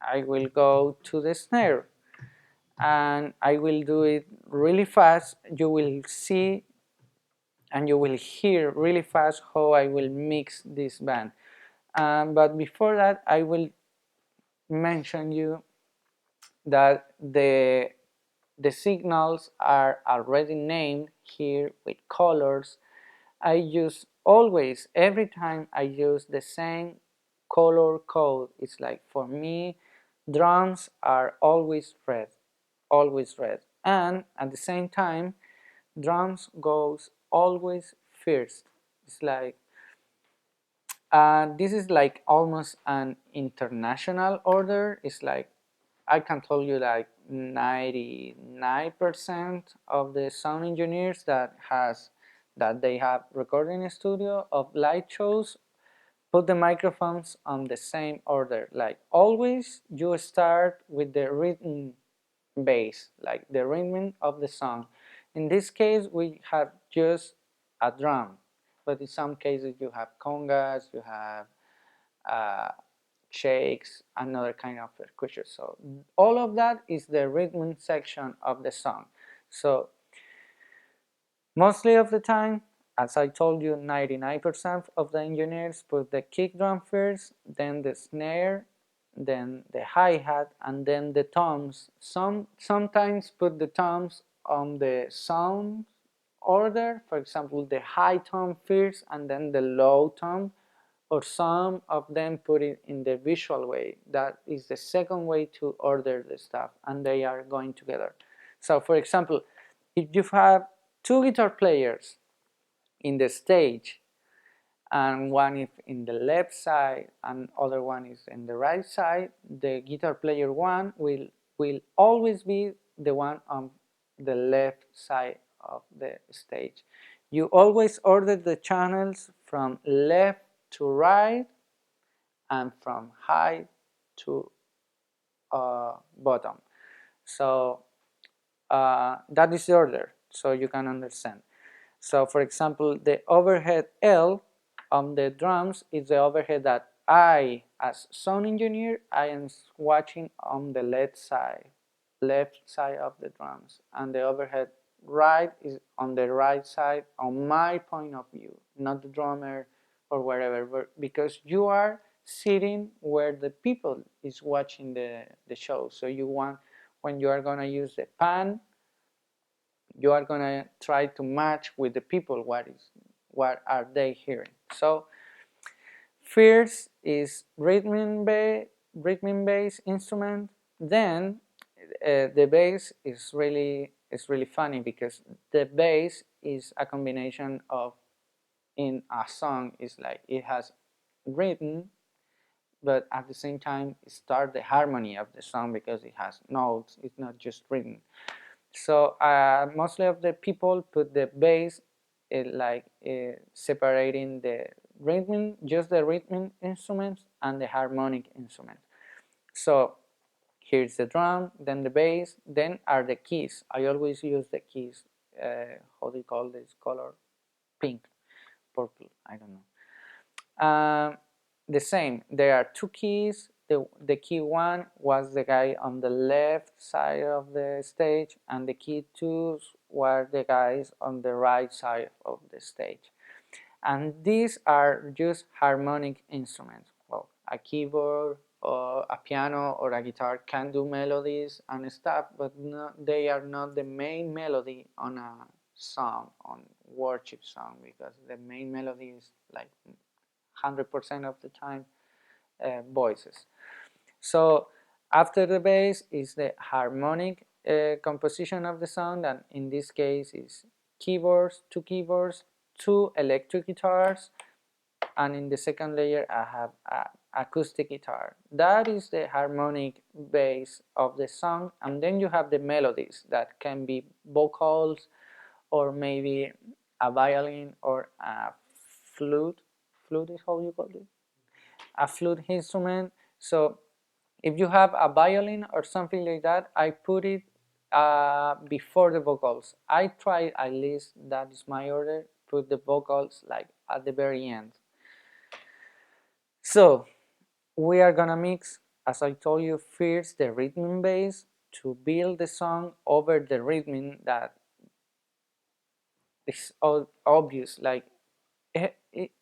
I will go to the snare and I will do it really fast. You will see and you will hear really fast how I will mix this band. But before that, I will mention you that the signals are already named here with colors. I use always, every time I use the same color code. It's like for me, drums are always red. And at the same time, drums goes always first. It's like, this is like almost an international order. It's like I can tell you like 99% of the sound engineers that they have recording studio of light shows put the microphones on the same order. Like always you start with the rhythm bass, like the rhythm of the song. In this case we have just a drum, but in some cases you have congas, you have uh, shakes, another kind of percussion. So all of that is the rhythm section of the song. So mostly of the time, as I told you, 99% of the engineers put the kick drum first, then the snare, then the hi-hat, and then the toms. Sometimes put the toms on the sound order, for example, the high tom first and then the low tom, or some of them put it in the visual way. That is the second way to order the stuff, and they are going together. So for example, if you have two guitar players in the stage, and one is in the left side and other one is in the right side, the guitar player one will always be the one on the left side of the stage. You always order the channels from left to right and from high to bottom. So that is the order, so you can understand. So for example, the overhead L on the drums is the overhead that I, as sound engineer, I am watching on the left side of the drums, and the overhead right is on the right side on my point of view, not the drummer or wherever, because you are sitting where the people is watching the show. So you want, when you are gonna use the pan, you are gonna try to match with the people what are they hearing. So first is rhythm bass instrument. Then the bass is really funny because the bass is a combination of, in a song is like it has rhythm, but at the same time it starts the harmony of the song because it has notes. It's not just rhythm. So mostly of the people put the bass separating the rhythm, just the rhythm instruments and the harmonic instruments. So here's the drum, then the bass, then are the keys. I always use the keys. How do you call this color? Pink, purple. I don't know. The same. There are two keys. The key one was the guy on the left side of the stage, and the key twos were the guys on the right side of the stage. And these are just harmonic instruments. Well, a keyboard or a piano or a guitar can do melodies and stuff, but they are not the main melody on a song, on worship song, because the main melody is like 100% of the time voices. So after the bass is the harmonic composition of the sound, and in this case is keyboards, two electric guitars, and in the second layer I have an acoustic guitar. That is the harmonic bass of the song, and then you have the melodies that can be vocals or maybe a violin or a flute. Flute is how you call it? A flute instrument. So if you have a violin or something like that, I put it before the vocals. I try, at least that is my order, put the vocals like at the very end. So we are gonna mix as I told you, first the rhythm bass to build the song over the rhythm that is obvious. Like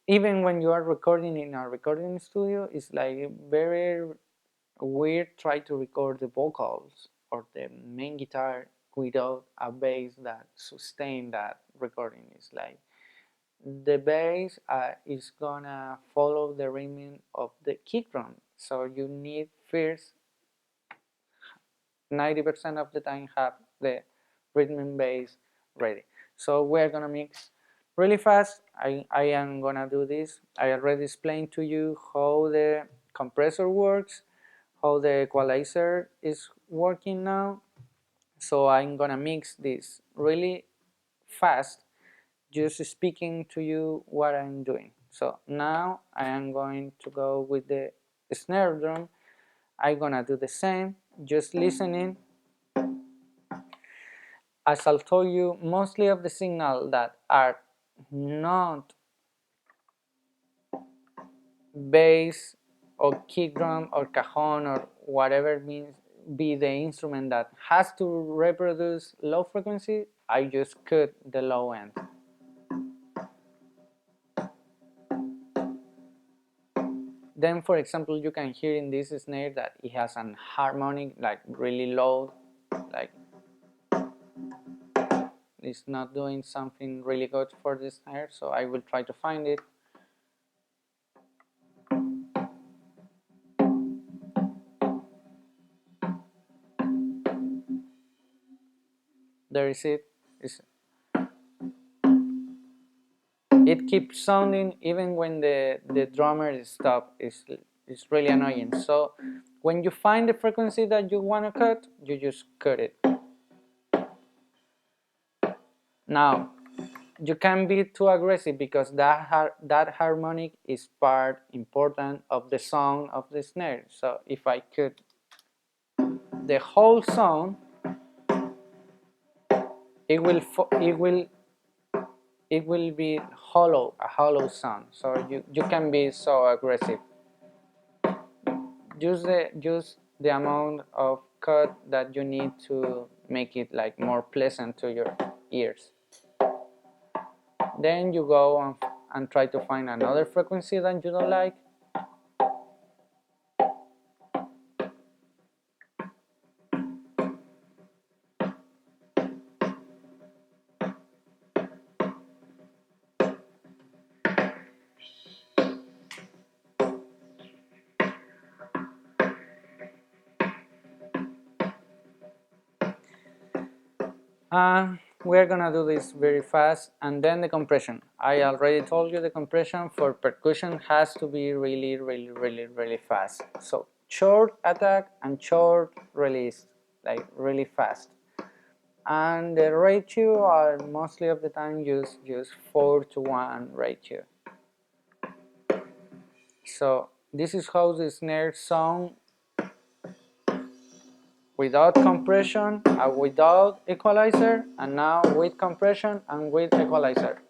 even when you are recording in a recording studio, it's like very weird try to record the vocals or the main guitar without a bass that sustain that recording. It's like the bass is gonna follow the rhythm of the kick drum, so you need first 90% of the time have the rhythm and bass ready. So we're gonna mix really fast. I am gonna do this. I already explained to you how the compressor works, how the equalizer is working now. So I'm gonna mix this really fast, just speaking to you what I'm doing. So now I am going to go with the snare drum. I'm gonna do the same, just listening. As I'll tell you, mostly of the signal that are not bass or kick drum or cajon or whatever means be the instrument that has to reproduce low frequency, I just cut the low end. Then, for example, you can hear in this snare that it has an harmonic, like really low, like it's not doing something really good for this snare, so I will try to find it. There is it. It keeps sounding even when the drummer is stopped. It's really annoying. So when you find the frequency that you want to cut, you just cut it. Now, you can't be too aggressive because that harmonic is part important of the sound of the snare. So if I cut the whole sound, it will be hollow, a hollow sound. So you can be so aggressive. Use the amount of cut that you need to make it like more pleasant to your ears. Then you go and try to find another frequency that you don't like. We're gonna do this very fast, and then the compression. I already told you the compression for percussion has to be really fast. So short attack and short release, like really fast. And the ratio are mostly of the time use 4:1 ratio. So this is how the snare sound without compression, without equalizer, and now with compression and with equalizer.